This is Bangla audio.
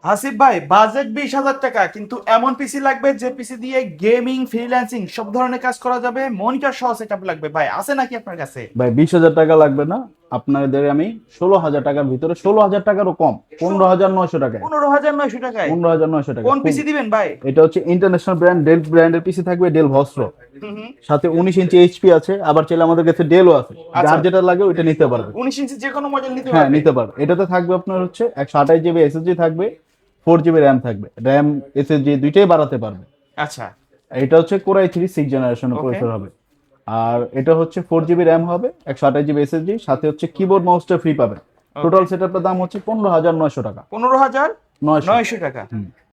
হাসিফ ভাই বাজেট 20,000 টাকা, কিন্তু এমন পিসি লাগবে যে পিসি দিয়ে গেমিং, ফ্রিল্যান্সিং সব ধরনের কাজ করা যাবে, মনিটর সহ সেটআপ লাগবে ভাই। আছে নাকি আপনার কাছে? ভাই 20,000 টাকা লাগবে না, আপনাদের আমি 16,000 টাকার ভিতরে, 16,000 টাকারও কম, 15,900 টাকায়। 15,900 টাকায় 15,900 টাকা কোন খুব। পিসি দিবেন ভাই? এটা হচ্ছে ইন্টারন্যাশনাল ব্র্যান্ড, ডেল ব্র্যান্ডের পিসি থাকবে, ডেল ভস্ট্রো। হুম হুম। সাথে 19 ইঞ্চি এইচপি আছে, আবার চাইলে আমাদের কাছে ডেলও আছে, আচ্ছা, যার যেটা লাগে ওইটা নিতে পারবে। 19 ইঞ্চি যে কোনো মডেল নিতে হ্যাঁ পারবে? নিতে পারবে। এটাতে থাকবে আপনার হচ্ছে 128 জিবি এসএসডি থাকবে, 4 জিবি র্যাম থাকবে, র্যাম এসএসডি দুইটাই বাড়াতে পারবে। আচ্ছা। এটা হচ্ছে কোরাই 6th জেনারেশনের ওকে। প্রসেসর হবে। আর এটা হচ্ছে 4 জিবি র্যাম হবে, 128 জিবি এসএসডি, সাথে হচ্ছে কিবোর্ড মাউসটা ফ্রি পাবেন। ওকে। টোটাল সেটআপের দাম হচ্ছে 15,900 টাকা। 15,900 900। টাকা। হুম।